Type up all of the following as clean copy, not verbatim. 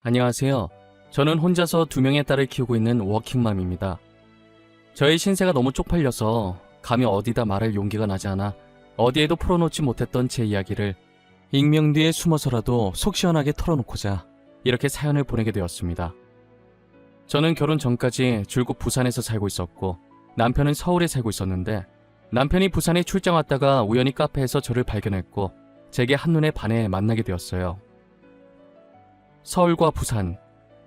안녕하세요. 저는 혼자서 2명의 딸을 키우고 있는 워킹맘입니다. 저의 신세가 너무 쪽팔려서 감히 어디다 말할 용기가 나지 않아 어디에도 풀어놓지 못했던 제 이야기를 익명 뒤에 숨어서라도 속 시원하게 털어놓고자 이렇게 사연을 보내게 되었습니다. 저는 결혼 전까지 줄곧 부산에서 살고 있었고 남편은 서울에 살고 있었는데 남편이 부산에 출장 왔다가 우연히 카페에서 저를 발견했고 제게 한눈에 반해 만나게 되었어요. 서울과 부산,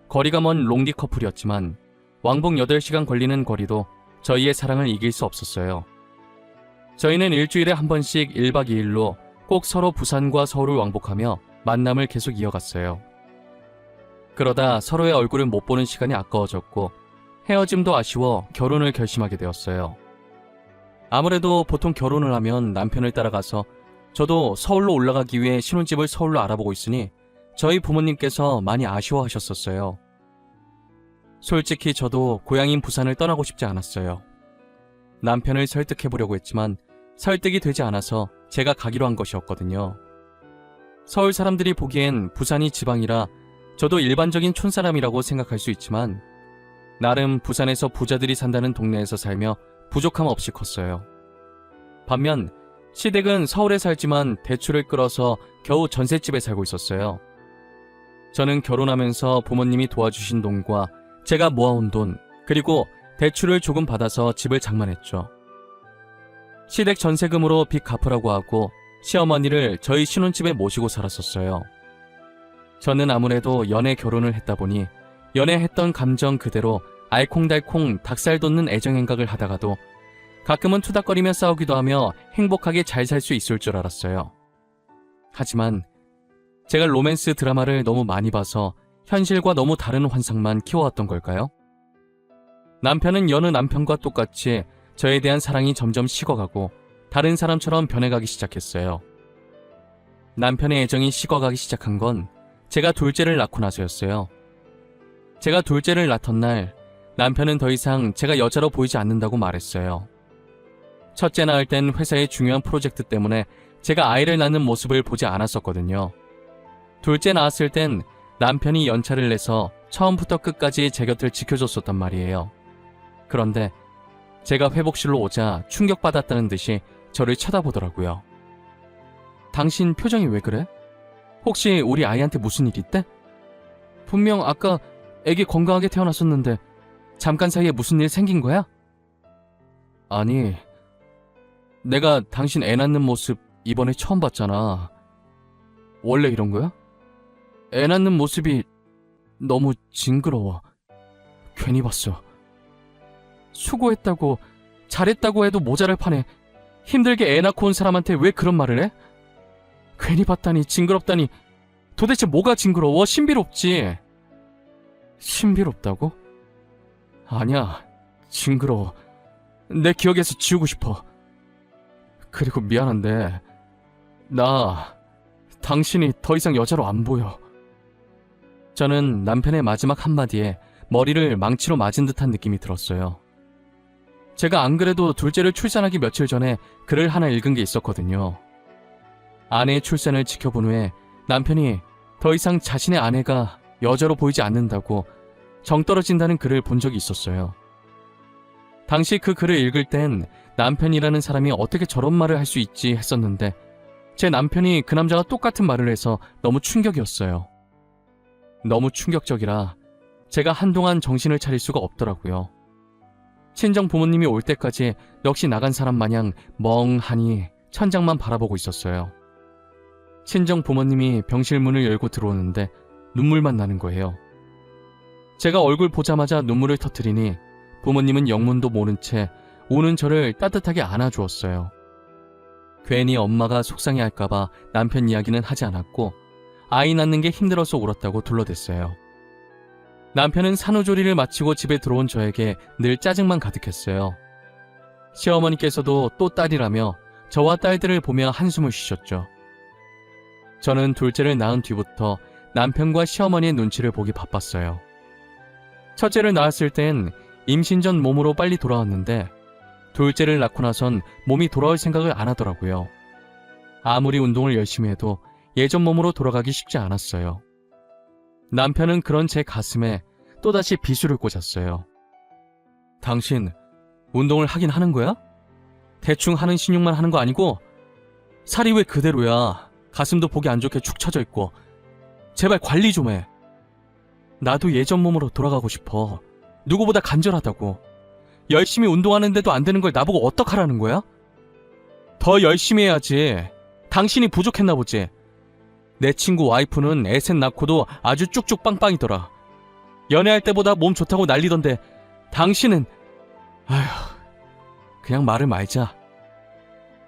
거리가 먼 롱디 커플이었지만 왕복 8시간 걸리는 거리도 저희의 사랑을 이길 수 없었어요. 저희는 일주일에 한 번씩 1박 2일로 꼭 서로 부산과 서울을 왕복하며 만남을 계속 이어갔어요. 그러다 서로의 얼굴을 못 보는 시간이 아까워졌고 헤어짐도 아쉬워 결혼을 결심하게 되었어요. 아무래도 보통 결혼을 하면 남편을 따라가서 저도 서울로 올라가기 위해 신혼집을 서울로 알아보고 있으니 저희 부모님께서 많이 아쉬워하셨었어요. 솔직히 저도 고향인 부산을 떠나고 싶지 않았어요. 남편을 설득해보려고 했지만 설득이 되지 않아서 제가 가기로 한 것이었거든요. 서울 사람들이 보기엔 부산이 지방이라 저도 일반적인 촌사람이라고 생각할 수 있지만 나름 부산에서 부자들이 산다는 동네에서 살며 부족함 없이 컸어요. 반면 시댁은 서울에 살지만 대출을 끌어서 겨우 전셋집에 살고 있었어요. 저는 결혼하면서 부모님이 도와주신 돈과 제가 모아온 돈, 그리고 대출을 조금 받아서 집을 장만했죠. 시댁 전세금으로 빚 갚으라고 하고 시어머니를 저희 신혼집에 모시고 살았었어요. 저는 아무래도 연애 결혼을 했다 보니 연애했던 감정 그대로 알콩달콩 닭살 돋는 애정행각을 하다가도 가끔은 투닥거리며 싸우기도 하며 행복하게 잘 살 수 있을 줄 알았어요. 하지만 제가 로맨스 드라마를 너무 많이 봐서 현실과 너무 다른 환상만 키워왔던 걸까요? 남편은 여느 남편과 똑같이 저에 대한 사랑이 점점 식어가고 다른 사람처럼 변해가기 시작했어요. 남편의 애정이 식어가기 시작한 건 제가 둘째를 낳고 나서였어요. 제가 둘째를 낳던 날 남편은 더 이상 제가 여자로 보이지 않는다고 말했어요. 첫째 낳을 땐 회사의 중요한 프로젝트 때문에 제가 아이를 낳는 모습을 보지 않았었거든요. 둘째 낳았을 땐 남편이 연차를 내서 처음부터 끝까지 제 곁을 지켜줬었단 말이에요. 그런데 제가 회복실로 오자 충격받았다는 듯이 저를 쳐다보더라고요. 당신 표정이 왜 그래? 혹시 우리 아이한테 무슨 일 있대? 분명 아까 애기 건강하게 태어났었는데 잠깐 사이에 무슨 일 생긴 거야? 아니, 내가 당신 애 낳는 모습 이번에 처음 봤잖아. 원래 이런 거야? 애 낳는 모습이 너무 징그러워. 괜히 봤어. 수고했다고, 잘했다고 해도 모자랄 판에 힘들게 애 낳고 온 사람한테 왜 그런 말을 해? 괜히 봤다니, 징그럽다니. 도대체 뭐가 징그러워? 신비롭지. 신비롭다고? 아니야, 징그러워. 내 기억에서 지우고 싶어. 그리고 미안한데 당신이 더 이상 여자로 안 보여. 저는 남편의 마지막 한마디에 머리를 망치로 맞은 듯한 느낌이 들었어요. 제가 안 그래도 둘째를 출산하기 며칠 전에 글을 하나 읽은 게 있었거든요. 아내의 출산을 지켜본 후에 남편이 더 이상 자신의 아내가 여자로 보이지 않는다고 정 떨어진다는 글을 본 적이 있었어요. 당시 그 글을 읽을 땐 남편이라는 사람이 어떻게 저런 말을 할 수 있지 했었는데 제 남편이 그 남자와 똑같은 말을 해서 너무 충격이었어요. 너무 충격적이라 제가 한동안 정신을 차릴 수가 없더라고요. 친정 부모님이 올 때까지 역시 나간 사람 마냥 멍하니 천장만 바라보고 있었어요. 친정 부모님이 병실 문을 열고 들어오는데 눈물만 나는 거예요. 제가 얼굴 보자마자 눈물을 터뜨리니 부모님은 영문도 모른 채 우는 저를 따뜻하게 안아주었어요. 괜히 엄마가 속상해할까봐 남편 이야기는 하지 않았고 아이 낳는 게 힘들어서 울었다고 둘러댔어요. 남편은 산후조리를 마치고 집에 들어온 저에게 늘 짜증만 가득했어요. 시어머니께서도 또 딸이라며 저와 딸들을 보며 한숨을 쉬셨죠. 저는 둘째를 낳은 뒤부터 남편과 시어머니의 눈치를 보기 바빴어요. 첫째를 낳았을 땐 임신 전 몸으로 빨리 돌아왔는데 둘째를 낳고 나선 몸이 돌아올 생각을 안 하더라고요. 아무리 운동을 열심히 해도 예전 몸으로 돌아가기 쉽지 않았어요. 남편은 그런 제 가슴에 또다시 비수를 꽂았어요. 당신 운동을 하긴 하는 거야? 대충 하는 신용만 하는 거 아니고? 살이 왜 그대로야? 가슴도 보기 안 좋게 축 처져 있고. 제발 관리 좀 해. 나도 예전 몸으로 돌아가고 싶어. 누구보다 간절하다고. 열심히 운동하는데도 안 되는 걸 나보고 어떡하라는 거야? 더 열심히 해야지. 당신이 부족했나 보지. 내 친구 와이프는 애셋 낳고도 아주 쭉쭉 빵빵이더라. 연애할 때보다 몸 좋다고 난리던데 당신은... 아휴, 그냥 말을 말자.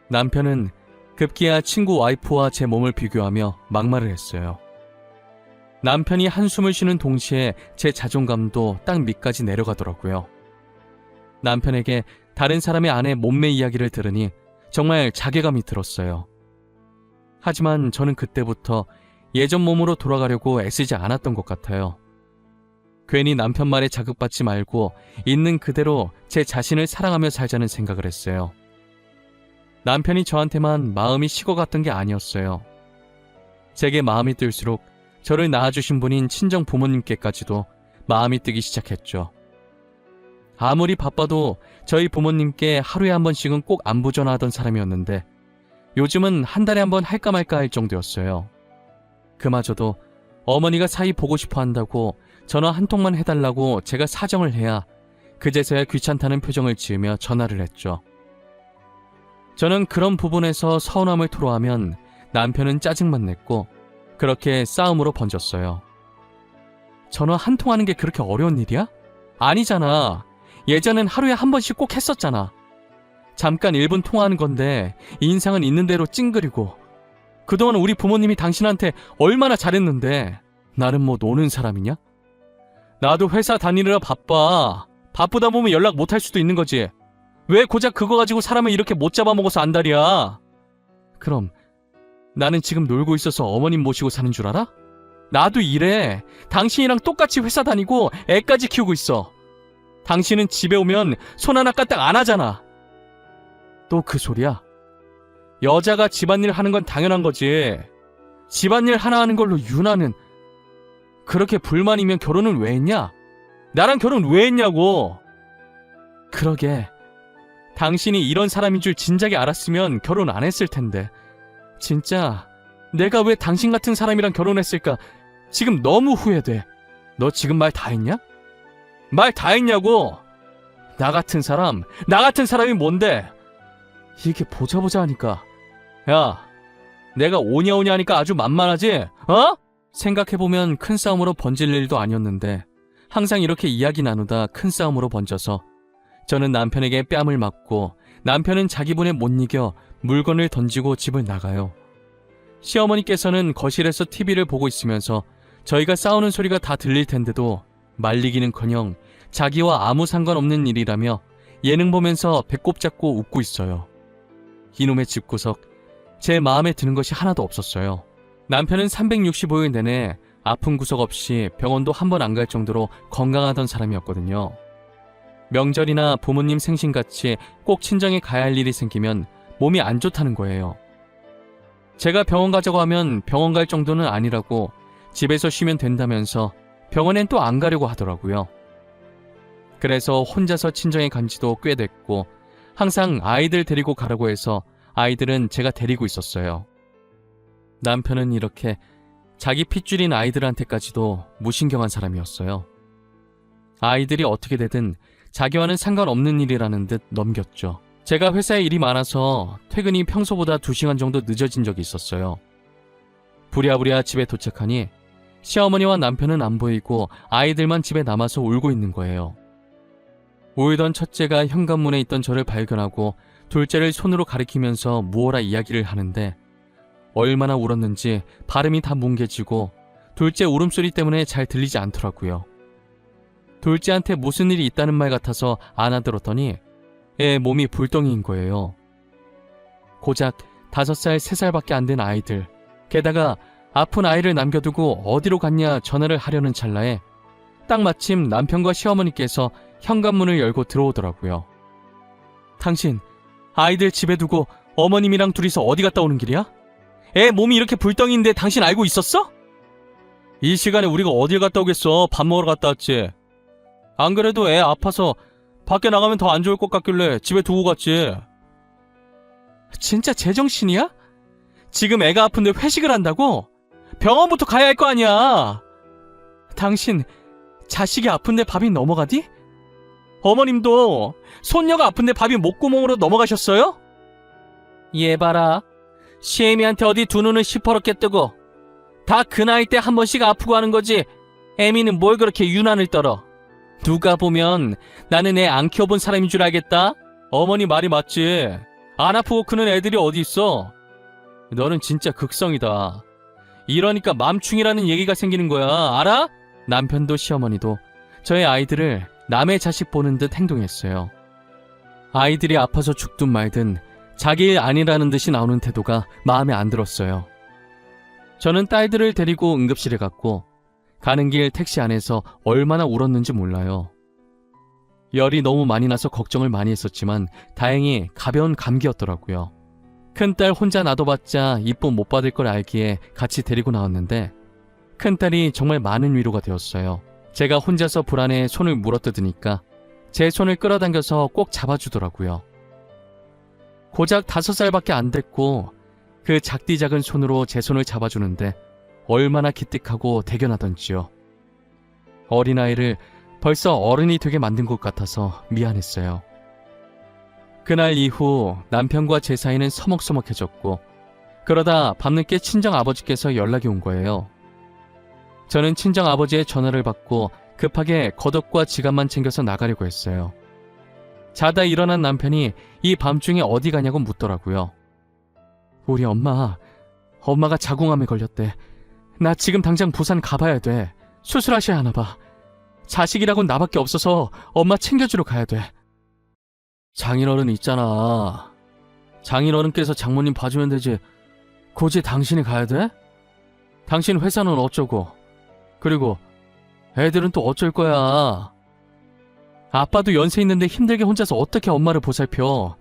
남편은 급기야 친구 와이프와 제 몸을 비교하며 막말을 했어요. 남편이 한숨을 쉬는 동시에 제 자존감도 땅 밑까지 내려가더라고요. 남편에게 다른 사람의 아내 몸매 이야기를 들으니 정말 자괴감이 들었어요. 하지만 저는 그때부터 예전 몸으로 돌아가려고 애쓰지 않았던 것 같아요. 괜히 남편 말에 자극받지 말고 있는 그대로 제 자신을 사랑하며 살자는 생각을 했어요. 남편이 저한테만 마음이 식어갔던 게 아니었어요. 제게 마음이 뜰수록 저를 낳아주신 분인 친정 부모님께까지도 마음이 뜨기 시작했죠. 아무리 바빠도 저희 부모님께 하루에 한 번씩은 꼭 안부 전화하던 사람이었는데 요즘은 한 달에 한 번 할까 말까 할 정도였어요. 그마저도 어머니가 사이 보고 싶어 한다고 전화 한 통만 해달라고 제가 사정을 해야 그제서야 귀찮다는 표정을 지으며 전화를 했죠. 저는 그런 부분에서 서운함을 토로하면 남편은 짜증만 냈고 그렇게 싸움으로 번졌어요. 전화 한 통 하는 게 그렇게 어려운 일이야? 아니잖아. 예전엔 하루에 한 번씩 꼭 했었잖아. 잠깐 1분 통화하는 건데 인상은 있는 대로 찡그리고. 그동안 우리 부모님이 당신한테 얼마나 잘했는데 나는 뭐 노는 사람이냐? 나도 회사 다니느라 바빠. 바쁘다 보면 연락 못 할 수도 있는 거지. 왜 고작 그거 가지고 사람을 이렇게 못 잡아먹어서 안달이야? 그럼 나는 지금 놀고 있어서 어머님 모시고 사는 줄 알아? 나도 이래. 당신이랑 똑같이 회사 다니고 애까지 키우고 있어. 당신은 집에 오면 손 하나 까딱 안 하잖아. 또 그 소리야? 여자가 집안일 하는 건 당연한 거지. 집안일 하나 하는 걸로 유나는... 그렇게 불만이면 결혼은 왜 했냐? 나랑 결혼 왜 했냐고. 그러게. 당신이 이런 사람인 줄 진작에 알았으면 결혼 안 했을 텐데. 진짜 내가 왜 당신 같은 사람이랑 결혼했을까 지금 너무 후회돼. 너 지금 말 다 했냐? 말 다 했냐고. 나 같은 사람이 뭔데? 이게 보자 하니까. 야, 내가 오냐오냐 하니까 아주 만만하지? 어? 생각해보면 큰 싸움으로 번질 일도 아니었는데 항상 이렇게 이야기 나누다 큰 싸움으로 번져서 저는 남편에게 뺨을 맞고 남편은 자기 분에 못 이겨 물건을 던지고 집을 나가요. 시어머니께서는 거실에서 TV를 보고 있으면서 저희가 싸우는 소리가 다 들릴 텐데도 말리기는커녕 자기와 아무 상관없는 일이라며 예능 보면서 배꼽 잡고 웃고 있어요. 이놈의 집구석, 제 마음에 드는 것이 하나도 없었어요. 남편은 365일 내내 아픈 구석 없이 병원도 한 번 안 갈 정도로 건강하던 사람이었거든요. 명절이나 부모님 생신같이 꼭 친정에 가야 할 일이 생기면 몸이 안 좋다는 거예요. 제가 병원 가자고 하면 병원 갈 정도는 아니라고 집에서 쉬면 된다면서 병원엔 또 안 가려고 하더라고요. 그래서 혼자서 친정에 간 지도 꽤 됐고 항상 아이들 데리고 가라고 해서 아이들은 제가 데리고 있었어요. 남편은 이렇게 자기 핏줄인 아이들한테까지도 무신경한 사람이었어요. 아이들이 어떻게 되든 자기와는 상관없는 일이라는 듯 넘겼죠. 제가 회사에 일이 많아서 퇴근이 평소보다 2시간 정도 늦어진 적이 있었어요. 부랴부랴 집에 도착하니 시어머니와 남편은 안 보이고 아이들만 집에 남아서 울고 있는 거예요. 울던 첫째가 현관문에 있던 저를 발견하고 둘째를 손으로 가리키면서 무어라 이야기를 하는데 얼마나 울었는지 발음이 다 뭉개지고 둘째 울음소리 때문에 잘 들리지 않더라고요. 둘째한테 무슨 일이 있다는 말 같아서 안아들었더니 애 몸이 불덩이인 거예요. 고작 5살, 3살밖에 안 된 아이들, 게다가 아픈 아이를 남겨두고 어디로 갔냐 전화를 하려는 찰나에 딱 마침 남편과 시어머니께서 현관문을 열고 들어오더라고요. 당신 아이들 집에 두고 어머님이랑 둘이서 어디 갔다 오는 길이야? 애 몸이 이렇게 불덩이인데 당신 알고 있었어? 이 시간에 우리가 어딜 갔다 오겠어. 밥 먹으러 갔다 왔지. 안 그래도 애 아파서 밖에 나가면 더 안 좋을 것 같길래 집에 두고 갔지. 진짜 제정신이야? 지금 애가 아픈데 회식을 한다고? 병원부터 가야 할 거 아니야. 당신 자식이 아픈데 밥이 넘어가디? 어머님도 손녀가 아픈데 밥이 목구멍으로 넘어가셨어요? 얘 봐라. 시애미한테 어디 두 눈을 시퍼렇게 뜨고 다 그 나이 때 한 번씩 아프고 하는 거지. 애미는 뭘 그렇게 유난을 떨어. 누가 보면 나는 애 안 키워본 사람인 줄 알겠다. 어머니 말이 맞지. 안 아프고 크는 애들이 어디 있어. 너는 진짜 극성이다. 이러니까 맘충이라는 얘기가 생기는 거야. 알아? 남편도 시어머니도 저의 아이들을 남의 자식 보는 듯 행동했어요. 아이들이 아파서 죽든 말든 자기 일 아니라는 듯이 나오는 태도가 마음에 안 들었어요. 저는 딸들을 데리고 응급실에 갔고 가는 길 택시 안에서 얼마나 울었는지 몰라요. 열이 너무 많이 나서 걱정을 많이 했었지만 다행히 가벼운 감기였더라고요. 큰딸 혼자 놔둬봤자 이쁨 못 받을 걸 알기에 같이 데리고 나왔는데 큰딸이 정말 많은 위로가 되었어요. 제가 혼자서 불안해 손을 물어뜯으니까 제 손을 끌어당겨서 꼭 잡아주더라고요. 고작 5살밖에 안 됐고 그 작디 작은 손으로 제 손을 잡아주는데 얼마나 기특하고 대견하던지요. 어린아이를 벌써 어른이 되게 만든 것 같아서 미안했어요. 그날 이후 남편과 제 사이는 서먹서먹해졌고 그러다 밤늦게 친정아버지께서 연락이 온 거예요. 저는 친정아버지의 전화를 받고 급하게 겉옷과 지갑만 챙겨서 나가려고 했어요. 자다 일어난 남편이 이 밤중에 어디 가냐고 묻더라고요. 우리 엄마가 자궁암에 걸렸대. 나 지금 당장 부산 가봐야 돼. 수술하셔야 하나 봐. 자식이라곤 나밖에 없어서 엄마 챙겨주러 가야 돼. 장인어른 있잖아. 장인어른께서 장모님 봐주면 되지. 굳이 당신이 가야 돼? 당신 회사는 어쩌고? 그리고 애들은 또 어쩔 거야? 아빠도 연세 있는데 힘들게 혼자서 어떻게 엄마를 보살펴?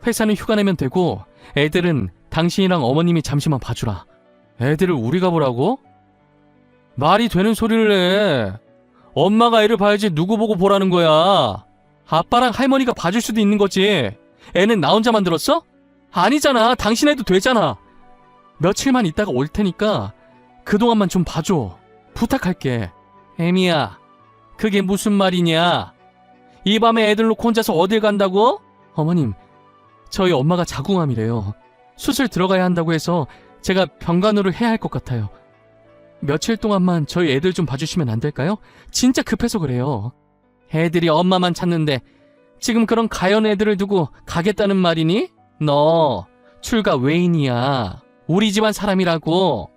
회사는 휴가 내면 되고 애들은 당신이랑 어머님이 잠시만 봐주라. 애들을 우리가 보라고? 말이 되는 소리를 해. 엄마가 애를 봐야지 누구 보고 보라는 거야. 아빠랑 할머니가 봐줄 수도 있는 거지. 애는 나 혼자 만들었어? 아니잖아. 당신 애도 되잖아. 며칠만 있다가 올 테니까 그동안만 좀 봐줘. 부탁할게. 애미야, 그게 무슨 말이냐? 이 밤에 애들 놓고 혼자서 어딜 간다고? 어머님, 저희 엄마가 자궁암이래요. 수술 들어가야 한다고 해서 제가 병간호를 해야 할 것 같아요. 며칠 동안만 저희 애들 좀 봐주시면 안 될까요? 진짜 급해서 그래요. 애들이 엄마만 찾는데 지금 그런 가연 애들을 두고 가겠다는 말이니? 너 출가 외인이야. 우리 집안 사람이라고.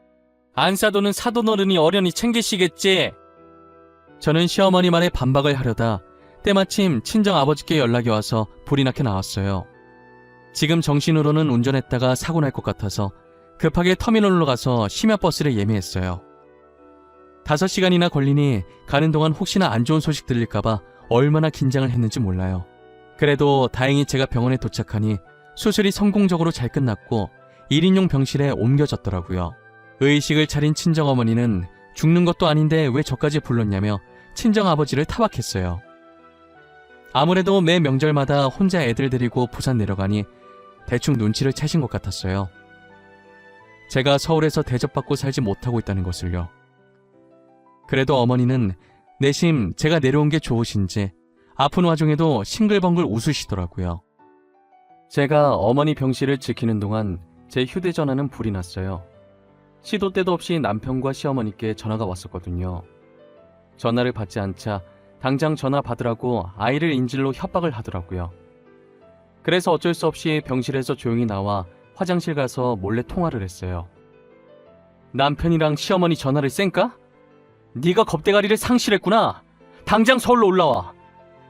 안사도는 사돈어른이 어련히 챙기시겠지. 저는 시어머니 말에 반박을 하려다 때마침 친정아버지께 연락이 와서 불이 나게 나왔어요. 지금 정신으로는 운전했다가 사고 날 것 같아서 급하게 터미널로 가서 심야버스를 예매했어요. 5시간이나 걸리니 가는 동안 혹시나 안 좋은 소식 들릴까봐 얼마나 긴장을 했는지 몰라요. 그래도 다행히 제가 병원에 도착하니 수술이 성공적으로 잘 끝났고 1인용 병실에 옮겨졌더라고요. 의식을 차린 친정어머니는 죽는 것도 아닌데 왜 저까지 불렀냐며 친정아버지를 타박했어요. 아무래도 매 명절마다 혼자 애들 데리고 부산 내려가니 대충 눈치를 채신 것 같았어요. 제가 서울에서 대접받고 살지 못하고 있다는 것을요. 그래도 어머니는 내심 제가 내려온 게 좋으신지 아픈 와중에도 싱글벙글 웃으시더라고요. 제가 어머니 병실을 지키는 동안 제 휴대전화는 불이 났어요. 시도 때도 없이 남편과 시어머니께 전화가 왔었거든요. 전화를 받지 않자 당장 전화 받으라고 아이를 인질로 협박을 하더라고요. 그래서 어쩔 수 없이 병실에서 조용히 나와 화장실 가서 몰래 통화를 했어요. 남편이랑 시어머니 전화를 쌩까? 네가 겁대가리를 상실했구나. 당장 서울로 올라와.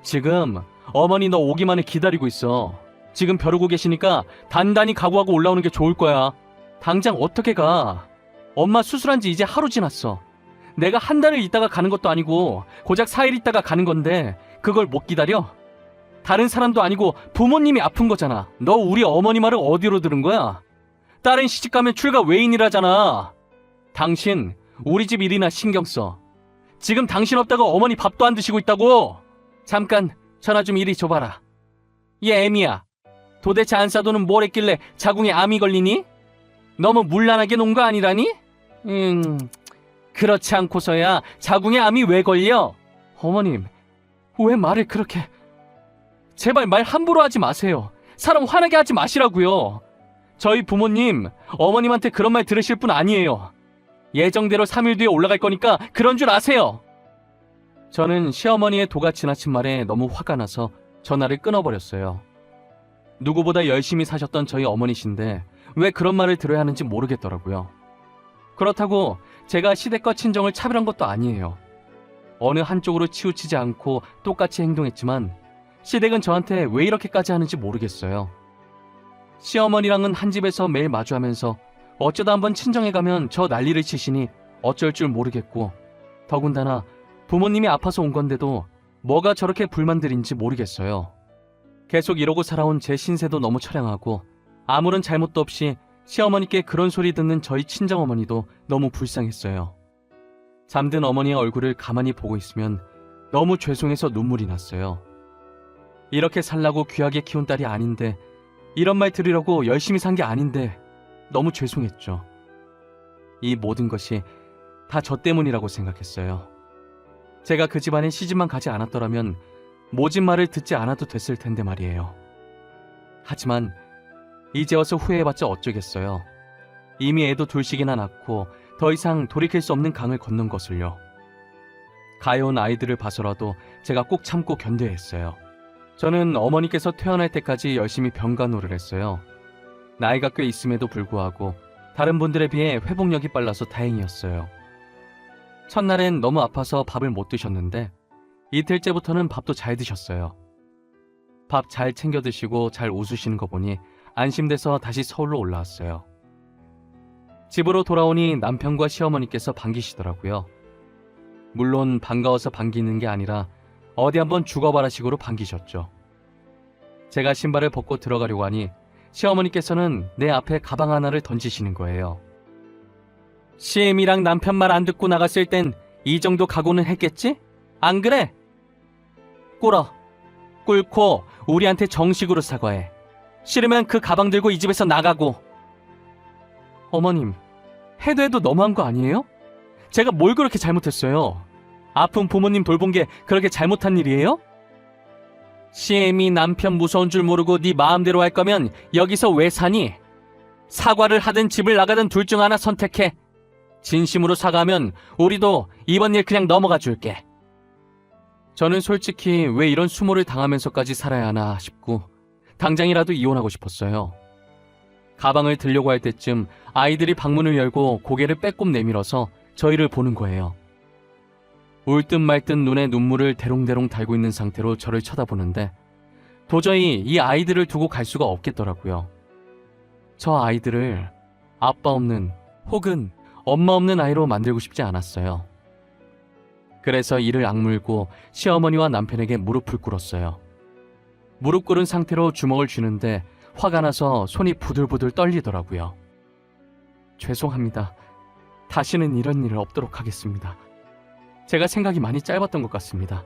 지금 어머니 너 오기만을 기다리고 있어. 지금 벼르고 계시니까 단단히 각오하고 올라오는 게 좋을 거야. 당장 어떻게 가? 엄마 수술한 지 이제 하루 지났어. 내가 한 달을 있다가 가는 것도 아니고 고작 4일 있다가 가는 건데 그걸 못 기다려? 다른 사람도 아니고 부모님이 아픈 거잖아. 너 우리 어머니 말을 어디로 들은 거야? 딸은 시집가면 출가 외인이라잖아. 당신 우리 집 일이나 신경 써. 지금 당신 없다고 어머니 밥도 안 드시고 있다고. 잠깐 전화 좀 이리 줘봐라. 얘 애미야, 도대체 안사도는 뭘 했길래 자궁에 암이 걸리니? 너무 문란하게 논 거 아니라니? 그렇지 않고서야 자궁에 암이 왜 걸려? 어머님, 왜 말을 그렇게... 제발 말 함부로 하지 마세요. 사람 화나게 하지 마시라고요. 저희 부모님, 어머님한테 그런 말 들으실 분 아니에요. 예정대로 3일 뒤에 올라갈 거니까 그런 줄 아세요. 저는 시어머니의 도가 지나친 말에 너무 화가 나서 전화를 끊어버렸어요. 누구보다 열심히 사셨던 저희 어머니신데 왜 그런 말을 들어야 하는지 모르겠더라고요. 그렇다고 제가 시댁과 친정을 차별한 것도 아니에요. 어느 한쪽으로 치우치지 않고 똑같이 행동했지만 시댁은 저한테 왜 이렇게까지 하는지 모르겠어요. 시어머니랑은 한 집에서 매일 마주하면서 어쩌다 한번 친정에 가면 저 난리를 치시니 어쩔 줄 모르겠고, 더군다나 부모님이 아파서 온 건데도 뭐가 저렇게 불만들인지 모르겠어요. 계속 이러고 살아온 제 신세도 너무 처량하고 아무런 잘못도 없이 시어머니께 그런 소리 듣는 저희 친정어머니도 너무 불쌍했어요. 잠든 어머니의 얼굴을 가만히 보고 있으면 너무 죄송해서 눈물이 났어요. 이렇게 살라고 귀하게 키운 딸이 아닌데, 이런 말 들으려고 열심히 산 게 아닌데 너무 죄송했죠. 이 모든 것이 다 저 때문이라고 생각했어요. 제가 그 집안에 시집만 가지 않았더라면 모진 말을 듣지 않아도 됐을 텐데 말이에요. 하지만 이제 와서 후회해봤자 어쩌겠어요. 이미 애도 둘씩이나 낳고 더 이상 돌이킬 수 없는 강을 건넌 것을요. 가여운 아이들을 봐서라도 제가 꼭 참고 견뎌야 했어요. 저는 어머니께서 퇴원할 때까지 열심히 병간호를 했어요. 나이가 꽤 있음에도 불구하고 다른 분들에 비해 회복력이 빨라서 다행이었어요. 첫날엔 너무 아파서 밥을 못 드셨는데 이틀째부터는 밥도 잘 드셨어요. 밥 잘 챙겨 드시고 잘 웃으시는 거 보니 안심돼서 다시 서울로 올라왔어요. 집으로 돌아오니 남편과 시어머니께서 반기시더라고요. 물론 반가워서 반기는 게 아니라 어디 한번 죽어봐라 식으로 반기셨죠. 제가 신발을 벗고 들어가려고 하니 시어머니께서는 내 앞에 가방 하나를 던지시는 거예요. 시엠이랑 남편 말 안 듣고 나갔을 땐 이 정도 각오는 했겠지? 안 그래? 꿇어. 꿇고 우리한테 정식으로 사과해. 싫으면 그 가방 들고 이 집에서 나가고. 어머님, 해도 해도 너무한 거 아니에요? 제가 뭘 그렇게 잘못했어요? 아픈 부모님 돌본 게 그렇게 잘못한 일이에요? 시엠이 남편 무서운 줄 모르고 네 마음대로 할 거면 여기서 왜 사니? 사과를 하든 집을 나가든 둘 중 하나 선택해. 진심으로 사과하면 우리도 이번 일 그냥 넘어가 줄게. 저는 솔직히 왜 이런 수모를 당하면서까지 살아야 하나 싶고 당장이라도 이혼하고 싶었어요. 가방을 들려고 할 때쯤 아이들이 방문을 열고 고개를 빼꼼 내밀어서 저희를 보는 거예요. 울 듯 말 듯 눈에 눈물을 대롱대롱 달고 있는 상태로 저를 쳐다보는데 도저히 이 아이들을 두고 갈 수가 없겠더라고요. 저 아이들을 아빠 없는 혹은 엄마 없는 아이로 만들고 싶지 않았어요. 그래서 이를 악물고 시어머니와 남편에게 무릎을 꿇었어요. 무릎 꿇은 상태로 주먹을 쥐는데 화가 나서 손이 부들부들 떨리더라고요. 죄송합니다. 다시는 이런 일 없도록 하겠습니다. 제가 생각이 많이 짧았던 것 같습니다.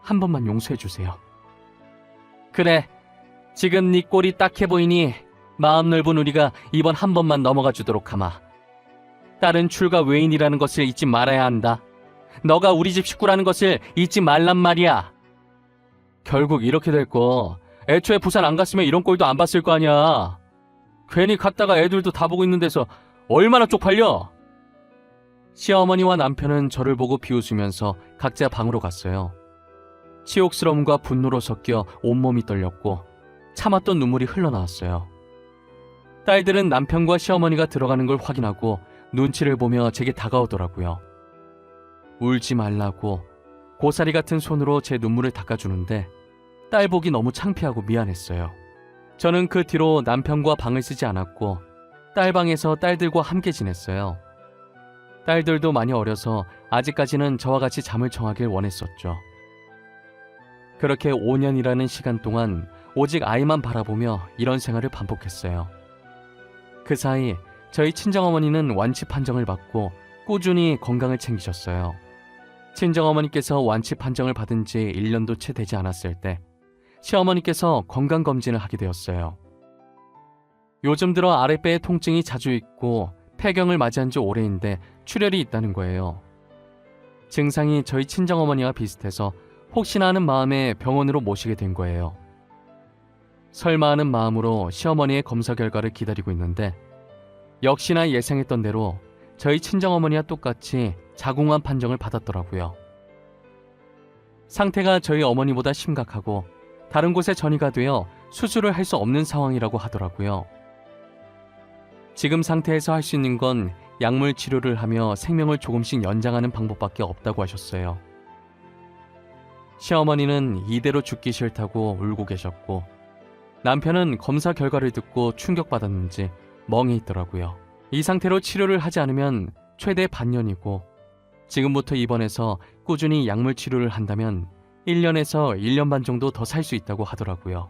한 번만 용서해 주세요. 그래, 지금 네 꼴이 딱해 보이니 마음 넓은 우리가 이번 한 번만 넘어가 주도록 하마. 딸은 출가 외인이라는 것을 잊지 말아야 한다. 너가 우리 집 식구라는 것을 잊지 말란 말이야. 결국 이렇게 될 거 애초에 부산 안 갔으면 이런 꼴도 안 봤을 거 아니야. 괜히 갔다가 애들도 다 보고 있는 데서 얼마나 쪽팔려. 시어머니와 남편은 저를 보고 비웃으면서 각자 방으로 갔어요. 치욕스러움과 분노로 섞여 온몸이 떨렸고 참았던 눈물이 흘러나왔어요. 딸들은 남편과 시어머니가 들어가는 걸 확인하고 눈치를 보며 제게 다가오더라고요. 울지 말라고 고사리 같은 손으로 제 눈물을 닦아주는데 딸 보기 너무 창피하고 미안했어요. 저는 그 뒤로 남편과 방을 쓰지 않았고 딸 방에서 딸들과 함께 지냈어요. 딸들도 많이 어려서 아직까지는 저와 같이 잠을 청하길 원했었죠. 그렇게 5년이라는 시간 동안 오직 아이만 바라보며 이런 생활을 반복했어요. 그 사이 저희 친정어머니는 완치 판정을 받고 꾸준히 건강을 챙기셨어요. 친정어머니께서 완치 판정을 받은 지 1년도 채 되지 않았을 때 시어머니께서 건강검진을 하게 되었어요. 요즘 들어 아랫배에 통증이 자주 있고 폐경을 맞이한 지 오래인데 출혈이 있다는 거예요. 증상이 저희 친정어머니와 비슷해서 혹시나 하는 마음에 병원으로 모시게 된 거예요. 설마 하는 마음으로 시어머니의 검사 결과를 기다리고 있는데 역시나 예상했던 대로 저희 친정어머니와 똑같이 자궁암 판정을 받았더라고요. 상태가 저희 어머니보다 심각하고 다른 곳에 전이가 되어 수술을 할 수 없는 상황이라고 하더라고요. 지금 상태에서 할 수 있는 건 약물 치료를 하며 생명을 조금씩 연장하는 방법밖에 없다고 하셨어요. 시어머니는 이대로 죽기 싫다고 울고 계셨고 남편은 검사 결과를 듣고 충격받았는지 멍해 있더라고요. 이 상태로 치료를 하지 않으면 최대 반년이고 지금부터 입원해서 꾸준히 약물 치료를 한다면 1년에서 1년 반 정도 더 살 수 있다고 하더라고요.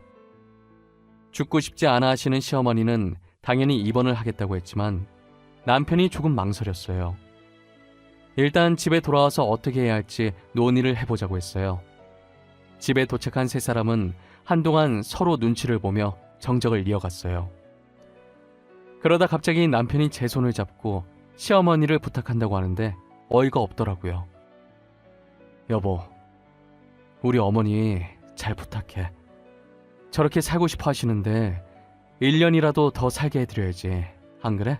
죽고 싶지 않아 하시는 시어머니는 당연히 입원을 하겠다고 했지만 남편이 조금 망설였어요. 일단 집에 돌아와서 어떻게 해야 할지 논의를 해보자고 했어요. 집에 도착한 세 사람은 한동안 서로 눈치를 보며 정적을 이어갔어요. 그러다 갑자기 남편이 제 손을 잡고 시어머니를 부탁한다고 하는데 어이가 없더라고요. 여보, 우리 어머니 잘 부탁해. 저렇게 살고 싶어 하시는데 1년이라도 더 살게 해드려야지. 안 그래?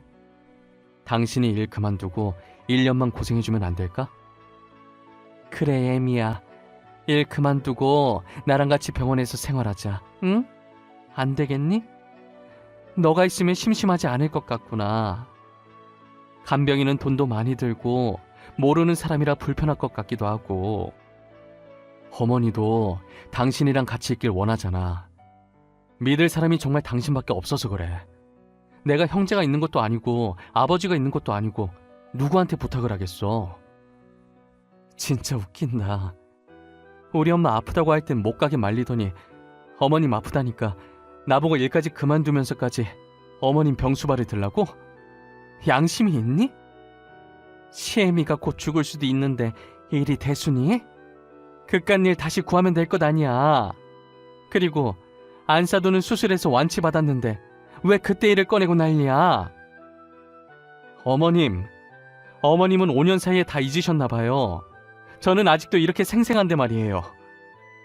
당신이 일 그만두고 1년만 고생해주면 안 될까? 그래, 애미야. 일 그만두고 나랑 같이 병원에서 생활하자. 응? 안 되겠니? 너가 있으면 심심하지 않을 것 같구나. 간병인은 돈도 많이 들고 모르는 사람이라 불편할 것 같기도 하고 어머니도 당신이랑 같이 있길 원하잖아. 믿을 사람이 정말 당신밖에 없어서 그래. 내가 형제가 있는 것도 아니고 아버지가 있는 것도 아니고 누구한테 부탁을 하겠어. 진짜 웃긴다. 우리 엄마 아프다고 할 땐 못 가게 말리더니 어머님 아프다니까 나보고 일까지 그만두면서까지 어머님 병수발을 들라고? 양심이 있니? 시애미가 곧 죽을 수도 있는데 일이 대수니? 그깟 일 다시 구하면 될 것 아니야. 그리고 안사도는 수술해서 완치받았는데 왜 그때 일을 꺼내고 난리야? 어머님은 5년 사이에 다 잊으셨나 봐요. 저는 아직도 이렇게 생생한데 말이에요.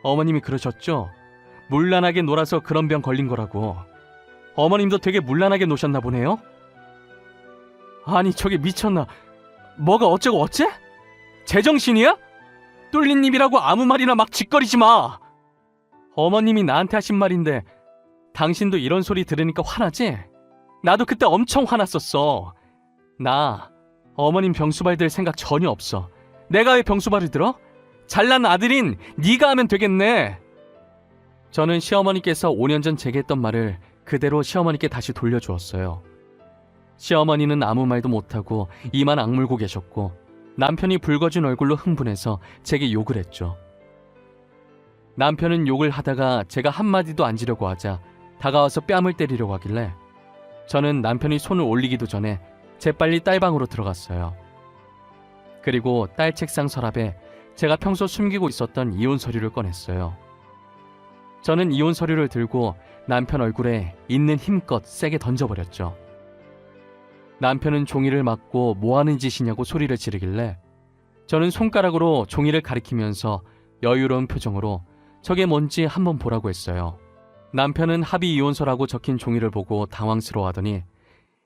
어머님이 그러셨죠? 문란하게 놀아서 그런 병 걸린 거라고. 어머님도 되게 문란하게 노셨나 보네요? 아니 저게 미쳤나? 뭐가 어쩌고 어째? 제정신이야? 뚫린 입이라고 아무 말이나 막 짓거리지 마. 어머님이 나한테 하신 말인데 당신도 이런 소리 들으니까 화나지? 나도 그때 엄청 화났었어. 나 어머님 병수발 들 생각 전혀 없어. 내가 왜 병수발을 들어? 잘난 아들인 네가 하면 되겠네. 저는 시어머니께서 5년 전 제게 했던 말을 그대로 시어머니께 다시 돌려주었어요. 시어머니는 아무 말도 못하고 이만 악물고 계셨고 남편이 붉어진 얼굴로 흥분해서 제게 욕을 했죠. 남편은 욕을 하다가 제가 한마디도 안 지려고 하자 다가와서 뺨을 때리려고 하길래 저는 남편이 손을 올리기도 전에 재빨리 딸방으로 들어갔어요. 그리고 딸 책상 서랍에 제가 평소 숨기고 있었던 이혼 서류를 꺼냈어요. 저는 이혼 서류를 들고 남편 얼굴에 있는 힘껏 세게 던져버렸죠. 남편은 종이를 맞고 뭐하는 짓이냐고 소리를 지르길래 저는 손가락으로 종이를 가리키면서 여유로운 표정으로 저게 뭔지 한번 보라고 했어요. 남편은 합의 이혼서라고 적힌 종이를 보고 당황스러워하더니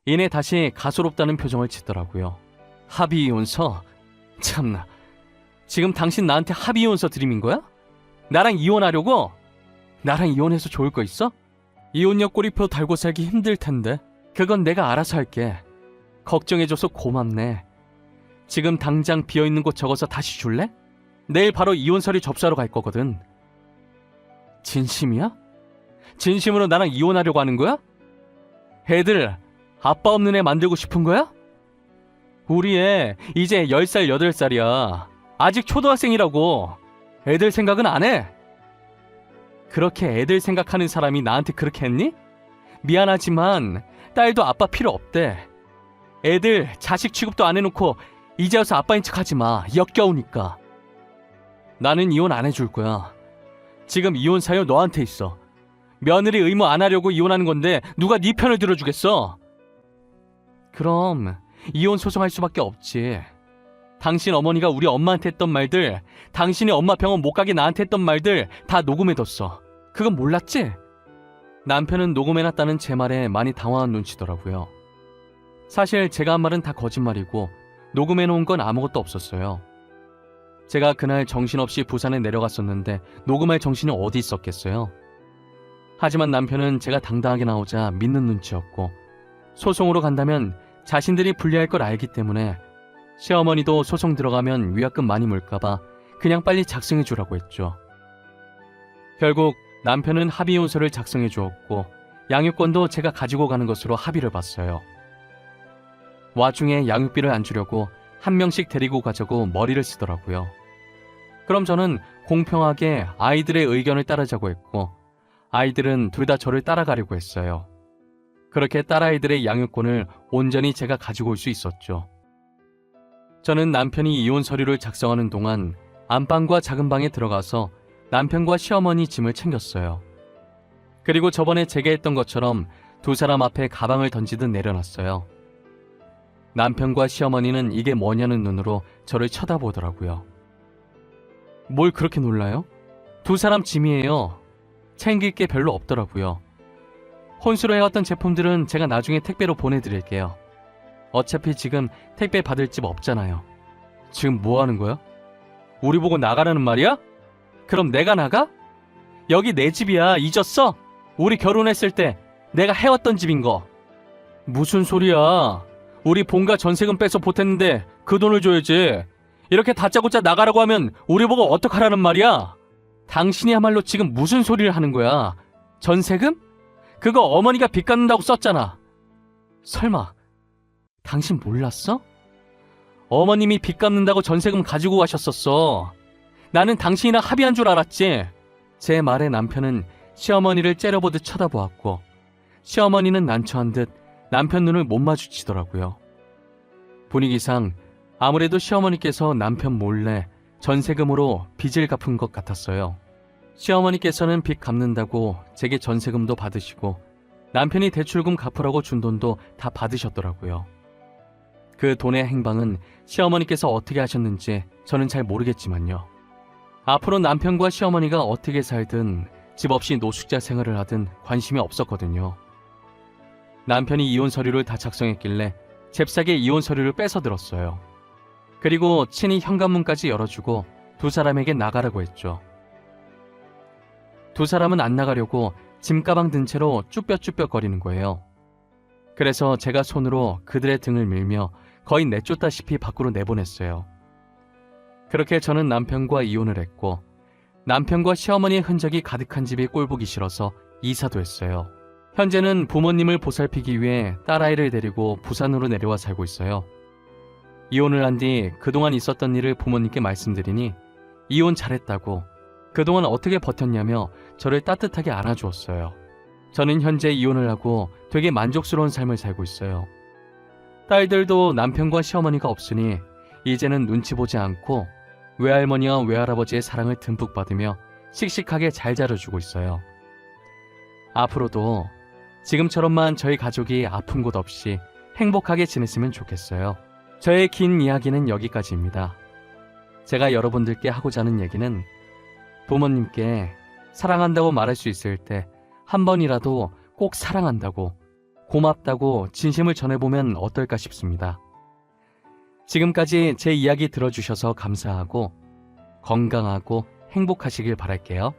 이내 다시 가소롭다는 표정을 짓더라고요. 합의 이혼서? 참나, 지금 당신 나한테 합의 이혼서 드림인 거야? 나랑 이혼하려고? 나랑 이혼해서 좋을 거 있어? 이혼녀 꼬리표 달고 살기 힘들 텐데. 그건 내가 알아서 할게. 걱정해줘서 고맙네. 지금 당장 비어있는 곳 적어서 다시 줄래? 내일 바로 이혼 서류 접수하러 갈 거거든. 진심이야? 진심으로 나랑 이혼하려고 하는 거야? 애들 아빠 없는 애 만들고 싶은 거야? 우리 애 이제 10살 8살이야. 아직 초등학생이라고. 애들 생각은 안 해. 그렇게 애들 생각하는 사람이 나한테 그렇게 했니? 미안하지만 딸도 아빠 필요 없대. 애들 자식 취급도 안 해놓고 이제 와서 아빠인 척 하지 마. 역겨우니까. 나는 이혼 안 해줄 거야. 지금 이혼 사유 너한테 있어. 며느리 의무 안 하려고 이혼하는 건데 누가 네 편을 들어주겠어? 그럼 이혼 소송할 수밖에 없지. 당신 어머니가 우리 엄마한테 했던 말들, 당신이 엄마 병원 못 가게 나한테 했던 말들 다 녹음해뒀어. 그건 몰랐지? 남편은 녹음해놨다는 제 말에 많이 당황한 눈치더라고요. 사실 제가 한 말은 다 거짓말이고 녹음해놓은 건 아무것도 없었어요. 제가 그날 정신없이 부산에 내려갔었는데 녹음할 정신이 어디 있었겠어요. 하지만 남편은 제가 당당하게 나오자 믿는 눈치였고, 소송으로 간다면 자신들이 불리할 걸 알기 때문에 시어머니도 소송 들어가면 위약금 많이 물까봐 그냥 빨리 작성해 주라고 했죠. 결국 남편은 합의혼서를 작성해 주었고 양육권도 제가 가지고 가는 것으로 합의를 봤어요. 와중에 양육비를 안 주려고 한 명씩 데리고 가자고 머리를 쓰더라고요. 그럼 저는 공평하게 아이들의 의견을 따르자고 했고, 아이들은 둘 다 저를 따라가려고 했어요. 그렇게 딸아이들의 양육권을 온전히 제가 가지고 올 수 있었죠. 저는 남편이 이혼 서류를 작성하는 동안 안방과 작은 방에 들어가서 남편과 시어머니 짐을 챙겼어요. 그리고 저번에 제가 했던 것처럼 두 사람 앞에 가방을 던지듯 내려놨어요. 남편과 시어머니는 이게 뭐냐는 눈으로 저를 쳐다보더라고요. 뭘 그렇게 놀라요? 두 사람 짐이에요. 챙길 게 별로 없더라고요. 혼수로 해왔던 제품들은 제가 나중에 택배로 보내드릴게요. 어차피 지금 택배 받을 집 없잖아요. 지금 뭐 하는 거야? 우리 보고 나가라는 말이야? 그럼 내가 나가? 여기 내 집이야. 잊었어? 우리 결혼했을 때 내가 해왔던 집인 거. 무슨 소리야? 우리 본가 전세금 빼서 보탰는데 그 돈을 줘야지. 이렇게 다짜고짜 나가라고 하면 우리 보고 어떡하라는 말이야? 당신이야말로 지금 무슨 소리를 하는 거야? 전세금? 그거 어머니가 빚 갚는다고 썼잖아. 설마 당신 몰랐어? 어머님이 빚 갚는다고 전세금 가지고 가셨었어. 나는 당신이랑 합의한 줄 알았지. 제 말에 남편은 시어머니를 째려보듯 쳐다보았고, 시어머니는 난처한 듯 남편 눈을 못 마주치더라고요. 분위기상 아무래도 시어머니께서 남편 몰래 전세금으로 빚을 갚은 것 같았어요. 시어머니께서는 빚 갚는다고 제게 전세금도 받으시고 남편이 대출금 갚으라고 준 돈도 다 받으셨더라고요. 그 돈의 행방은 시어머니께서 어떻게 하셨는지 저는 잘 모르겠지만요. 앞으로 남편과 시어머니가 어떻게 살든 집 없이 노숙자 생활을 하든 관심이 없었거든요. 남편이 이혼 서류를 다 작성했길래 잽싸게 이혼 서류를 뺏어 들었어요. 그리고 친히 현관문까지 열어주고 두 사람에게 나가라고 했죠. 두 사람은 안 나가려고 짐가방 든 채로 쭈뼛쭈뼛거리는 거예요. 그래서 제가 손으로 그들의 등을 밀며 거의 내쫓다시피 밖으로 내보냈어요. 그렇게 저는 남편과 이혼을 했고, 남편과 시어머니의 흔적이 가득한 집이 꼴보기 싫어서 이사도 했어요. 현재는 부모님을 보살피기 위해 딸아이를 데리고 부산으로 내려와 살고 있어요. 이혼을 한 뒤 그동안 있었던 일을 부모님께 말씀드리니 이혼 잘했다고, 그동안 어떻게 버텼냐며 저를 따뜻하게 안아주었어요. 저는 현재 이혼을 하고 되게 만족스러운 삶을 살고 있어요. 딸들도 남편과 시어머니가 없으니 이제는 눈치 보지 않고 외할머니와 외할아버지의 사랑을 듬뿍 받으며 씩씩하게 잘 자라주고 있어요. 앞으로도 지금처럼만 저희 가족이 아픈 곳 없이 행복하게 지냈으면 좋겠어요. 저의 긴 이야기는 여기까지입니다. 제가 여러분들께 하고자 하는 얘기는 부모님께 사랑한다고 말할 수 있을 때 한 번이라도 꼭 사랑한다고, 고맙다고 진심을 전해보면 어떨까 싶습니다. 지금까지 제 이야기 들어주셔서 감사하고 건강하고 행복하시길 바랄게요.